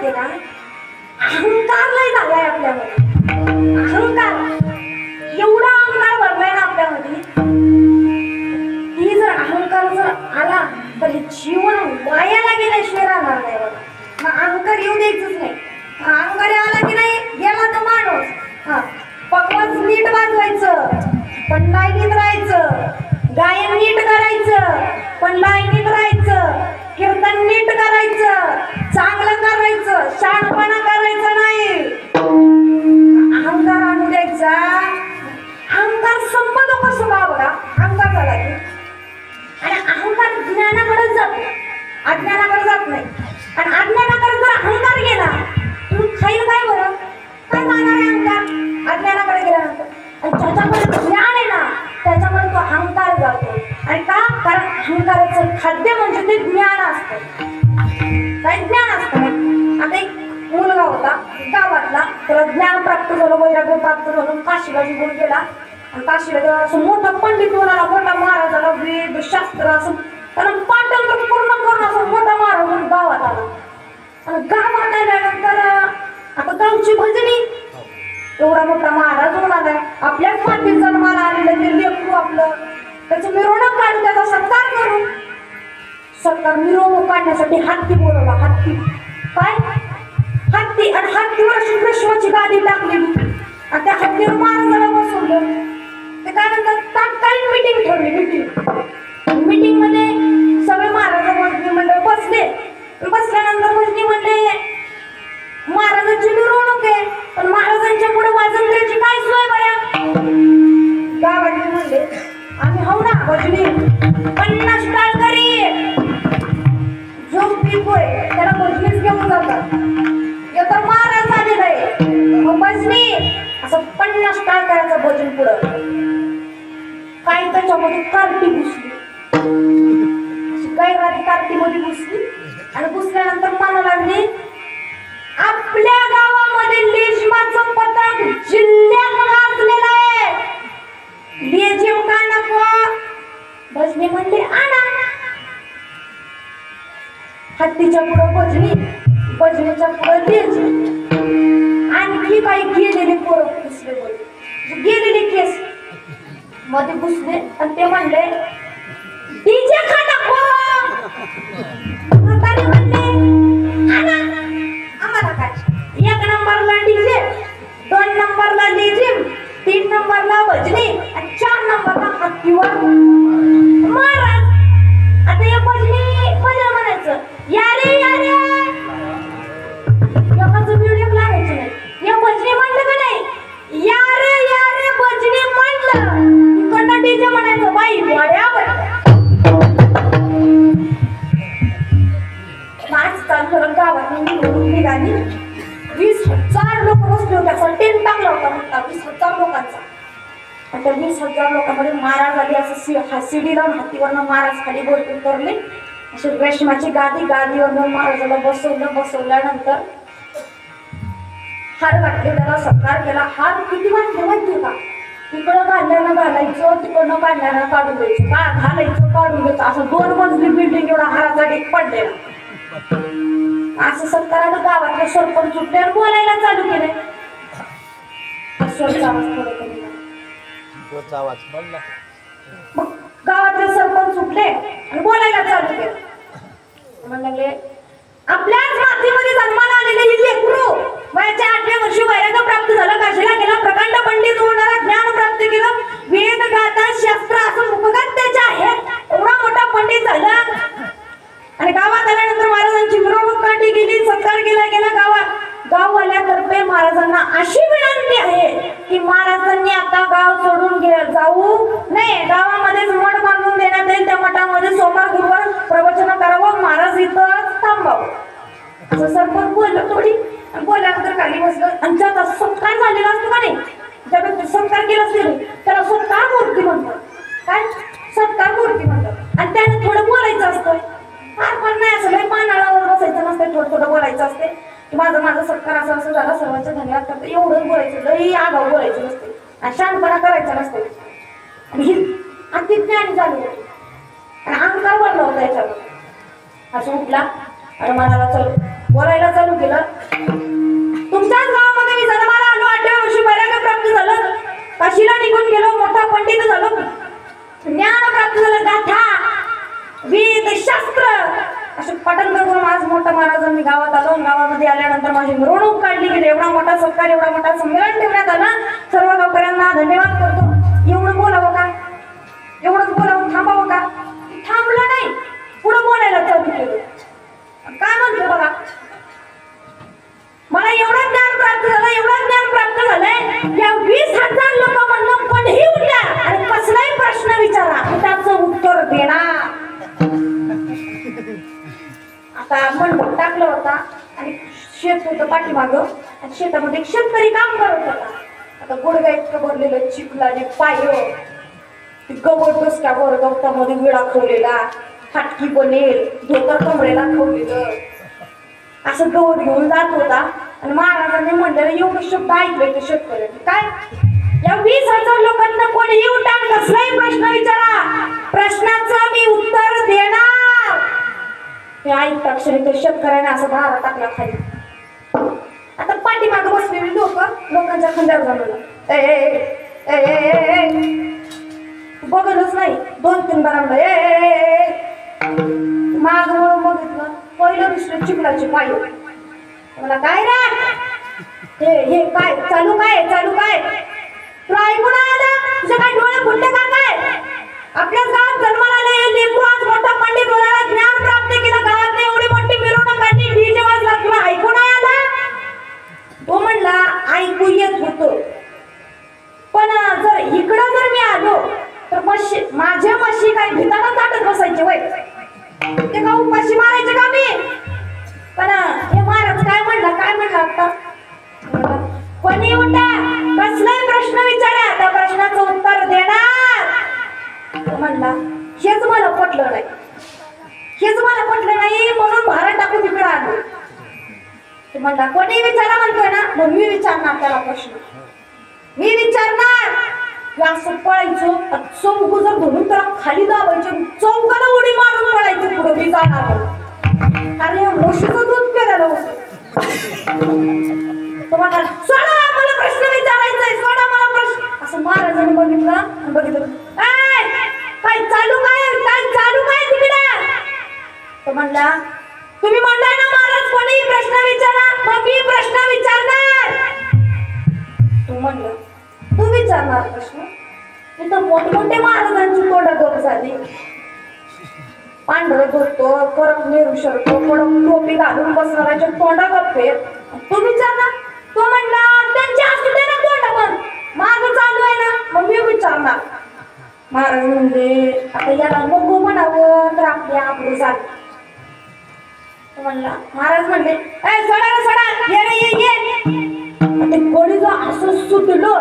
माहितीये का, अहंकार लय झालाय आपल्यामध्ये. अहंकार एवढा अहंकार भरलाय ना आपल्यामध्ये की जर अहंकार जर आला तर जीवन वायाला गेल्याशिवाय राहणार नाही बघा. मग अहंकार येऊ द्यायचंच नाही. अहंकार आला की नाही गेला तर माणूस. हा, पकवास नीट वाजवायचं पण लाईनीत राहायचं, गायन नीट करायचं पण लाईनीत राहायचं, कीर्तन नीट करायचं, चांगलं करायचं, शहाणपणा करायचं नाही. अहंकार आणू द्यायचा. अहंकार संपतो कसं का बघा, अहंकार झाला की. आणि अहंकार ज्ञानाकडे जातो, अज्ञानाकडे जात नाही. आणि अज्ञानाकडे जर अहंकार गेला तर खाईल काय बरं, काय जाणार आहे अहंकार अज्ञानाकडे गेल्यानंतर. आणि ज्याच्याकडे ज्ञान आहे ना त्याच्यामुळे तो अहंकार जातो. आणि का, कारण अहंकाराचं खाद्य म्हणजे ते ज्ञान असतं. काय ज्ञान असतं. आता एक मुलगा होता गावातला, त्याला ज्ञान प्राप्त झालं, वैराग्य प्राप्त झालं, काशीला निघून गेला. आणि काशीला गेला असं मोठा पंडित होणारा, मोठा महाराज झाला, वेद शास्त्र असं त्याला पाठवलं पूर्ण करून असं मोठा महाराज म्हणून गावात आला. आणि गावात आल्यानंतर आता गावची भजनी, एवढा मोठा महाराज होणार आहे, आपल्याच मातीत जन्माला आलेलं ते लेकरू आपलं, त्याची मिरवणूक काढून त्याचा सत्कार करू. सत्कार मिरवणूक काढण्यासाठी हत्ती बोलवला. हत्ती काय, हत्ती. आणि हत्तीवर श्रीकृष्णाची गादी टाकलेली आणि त्या हत्तीवर महाराजाला बसवलं. ते काय म्हणतात, तात्कालीन मीटिंग ठेवली. मीटिंग मध्ये सगळे महाराज भजनी मंडळ बसले. बसल्यानंतर भजनी मंडळ महाराजांची मिरवणूक आहे पण महाराजांच्या पुढे वाजंत्र्याची काय सोय बऱ्या. गावातले म्हणले आम्ही हो ना भजनी 50 टाळकरी जो पिकोय त्याला भजनीच घेऊन जातात. तर महाराज आलेला आहे मग भजनी असं 50 टाळकऱ्याचं भजन पुढं. काय त्याच्यामध्ये कार्टी घुसली, गैराती कार्टीमध्ये घुसली. आणि घुसल्यानंतर मला लागली आपल्या गावामध्ये लेझिमाचं पथक जिल्ह्यात गाजलेलं आहे. लेझिम का नको, भजनी म्हणले आणा. हत्तीच्या पुढं भजनी, भजनीच्या पुढं लेझिम. आणखी काही गेलेले पोरं घुसले, गेलेले केस मध्ये घुसले. आणि ते म्हणले डीजे का नको. म्हातारे म्हणले आणा. आम्हाला काय, 1 नंबरला डीजे, 2 नंबरला लेझिम, 3 नंबरला भजनी आणि 4 नंबरला हत्तीवर महाराज. आता हे भजनी भजन म्हणायचं या रे या रे, एकाच व्हिडिओ लागायचं नाही. हे भजनी म्हणलं का नाही, या रे भजनी म्हणलं इकडनं डीजे म्हणायचं. बाई वाड्यावर नाच चालू गावात निघाली. 20,000 लोक बसले होते. असा टेंट टाकला होता मोठा 20,000 लोकांचा. आणि त्या 20,000 लोकांमध्ये महाराज आली. असं शिडी लावून हत्तीवरनं महाराज खाली उतरले. अशी रेशमाची गादीवरनं महाराजाला बसवल्यानंतर हार घातले, त्याला सत्कार केला. हार किती वाटले माहिती का, इकडं काढल्यानं घालायचं, तिकडनं काढल्यानं काढून द्यायचं, घालायचं काढून द्यायचं. असं 2 मजली बिल्डिंग एवढा हाराचा डेक पडलेला. असं सत्काराला गावातले सरपंच उठले आणि बोलायला चालू केले. गावातले सरपंच उठले आणि बोलायला चालू केले. म्हणले आपल्याच मातीमध्ये जन्माला आलेले ही लेकरू वयाच्या 8व्या वर्षी वैराग्य प्राप्त झालं, काशीला गेला, प्रकांड पंडित होणारा, ज्ञान प्राप्त केलं, वेद गाथा शास्त्र असं मुखगत त्याचे आहेत. एवढा मोठा पंडित झाला. आणि गावात आल्यानंतर महाराजांची मिरवणूक काढली गेली, सत्कार केला गेला. गाववाल्यातर्फे महाराजांना अशी विनंती आहे की महाराजांनी आता गाव सोडून जाऊ नये. गावामध्येच मठ बांधून देण्यात येईल. त्या मठामध्ये सोमवार गुरुवार प्रवचन करावं, महाराज इथं थांबावं असं सरपंच बोललं. थोडी बोलल्यानंतर खाली बसलं. आणि ज्याचा सत्कार झालेला असतो का नाही, ज्या व्यक्ती सत्कार केला असेल त्याला सत्कार मूर्ती म्हणतात. काय सत्कार मूर्ती म्हणतात. आणि त्याने थोडं बोलायचं असतं. फार पण नाही असं लय पानाळावर बसायचं नसतं, थोडं बोलायचं असते. माझा सत्कार असं झाला, सर्वांचे धन्यवाद करतो, एवढंच बोलायचं. लई आगाऊ बोलायचं नसते आणि शांतपणा करायचा नसते. आणि अति ज्ञानी झाले आणि अहंकार बनला होता याच्यावर. असं उठला आणि म्हणाला चल बोलायला चालू केलं. तुमच्याच गावामध्ये मी जन्माला आलो, 8व्या वर्षी वैराग्य प्राप्त झालं, काशीला निघून गेलो, मोठा पंडित झालो, ज्ञान प्राप्त झालं, गाथा वेद शास्त्र असे पठण करून आज मोठा महाराजांनी गावात आलो. गावामध्ये आल्यानंतर माझी मिरवणूक काढली गेली. एवढा मोठा सत्कार, एवढा मोठा संमेलन ठेवण्यात आलं. सर्व गावकऱ्यांना धन्यवाद करतो. एवढं बोलावं का? एवढंच बोलावं, थांबावं का? थांबलं नाही, पुढे बोलायला चालू केलं. काय म्हणतो बघा, मला एवढं ज्ञान प्राप्त झालं, एवढं ज्ञान प्राप्त झालंय. या 20,000 लोकांमधनं कोणीही उठला आणि कसलाही प्रश्न विचारा, त्याचं उत्तर देणार. आता मंडप टाकलं होता आणि शेत होतं पाठीमागं, आणि शेतामध्ये एक शेतकरी काम करत होता. आता गुडघा इतकं भरलेलं चिखलाने पाय, गवत डोसक्यावर, गवतामध्ये विळा खवलेला, फाटकी बनेल, धोतर कमरेला खवलेलं, असं गवत घेऊन जात होता. आणि महाराजांनी म्हणलेलं एवढे शब्द ऐकले ते शेतकऱ्यांनी, काय या 20,000 लोकांना कोणीही उठा, कसलाही प्रश्न विचारा, प्रश्नाचं मी उत्तर देणार. हे ऐकता क्षणी ते शेतकऱ्याने असं धारा टाकला खाली. आता पाठीमागं बसलेली लोकांच्या खांद्यावर झालं, बघलच नाही. 2-3 बारांना माग म्हणून बघितलं, पहिलं दुसरं चिखलाचे पाय. मला काय रे, हे काय चालू, काय चालू, काय तुला ऐकून आलं? तुझे काय डोळे फुटले का? काय आपल्याच गावात जन्माला आले लेकरू आज मोठा पंडित होणारा, ज्ञान प्राप्त केलं, गावात एवढी मोठी मिरवणूक काढली, डीजे वाजला, तुला ऐकून आलं? तो म्हणला ऐकू येत होतं, पण जर इकडं जर मी आलो तर माझ्या म्हशी काय भिताना ताटत बसायचे वय, ते का उपाशी मारायचे का मी? पण हे महाराज काय म्हणला आता, कोणी उठा, कसलाही प्रश्न विचारा, त्या प्रश्नाचं उत्तर देणार. म्हणला हेच मला पटलं नाही, हेच मला पटलं नाही, म्हणून भारत टाकून तिकडे आलो. म्हणला कोणी विचारा म्हणतोय ना, मग मी विचारणार त्याला प्रश्न, मी विचारणार. असं पळायचं, चौक जर धरून त्याला खाली दाबायचे, चौकाला उडी मारून पळायचं, पुढे मी जाणार. अरे म्हशीचं दूध प्यायला होतं. तो म्हणाला सोडा मला प्रश्न विचारायचाय, सोडा मला प्रश्न. असं महाराजांनी बघितलं, काय चालू, काय चालू, काय तिकडे? तो म्हणला तुम्ही म्हणलाय ना महाराज कोणी प्रश्न विचारा, मग मी प्रश्न विचारणार. तू म्हणलं तू विचारणार प्रश्न? तिथं मोठमोठे महाराजांची तोंड गप झाली. पांढरं धोतर, करप नेहरू शर्ट, कडक टोपी घालून बसणाऱ्याच्या तोंड गप्प आहेत. तू विचारणार? तो म्हणला त्यांची असू दे ना तोंड, पण माझं चालू आहे ना, मग मी विचारणार. महाराज म्हणजे आता याला नको म्हणावं तर आपली आबरू झाली. म्हणला महाराज म्हणले सोडा रे सोडा, ये रे ये. ते कोणी जो असं सुटलं.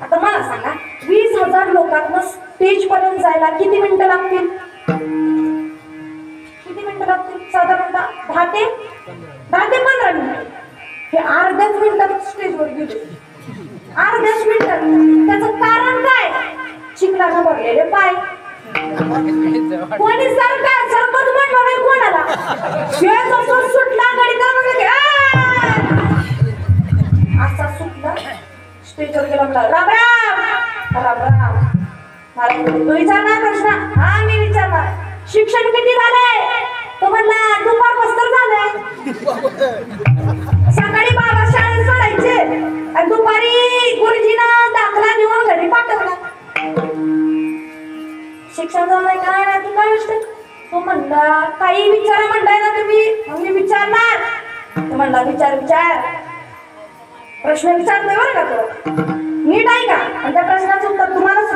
आता मला सांगा 20,000 लोकांना स्टेज पर्यंत जायला किती मिनिटं लागतील? किती मिनिटं लागतील? साधारणतः 10 ते 15 मिनिटं. हे अर्ध्याच मिनिटात स्टेजवर गेले, अर्ध्याच मिनिटात. त्याचं कारण काय? चिखलानं भरलेले पाय. कोणी सरकत म्हणलं नाही कोणाला. सुटला गडीचा म्हणजे असा सुटला, स्टेजवर गेला, म्हणला राम राम राम राम. मला तू विचारणार प्रश्न? हा मी विचारणार. शिक्षण किती झालंय? तो म्हणला दुपार मस्तर झालंय. सकाळी बाबा शाळेत सोडायचे आणि दुपारी गुरुजीनं दाखला देऊन घरी पाठवला. शिक्षण झालंय काय ना, तू काय विचार? तो म्हणला काही विचारा म्हणताय ना तुम्ही, मग मी विचारणार. तो म्हणला विचार विचार, प्रश्न विचारतोय बरं का तो, नीट ऐक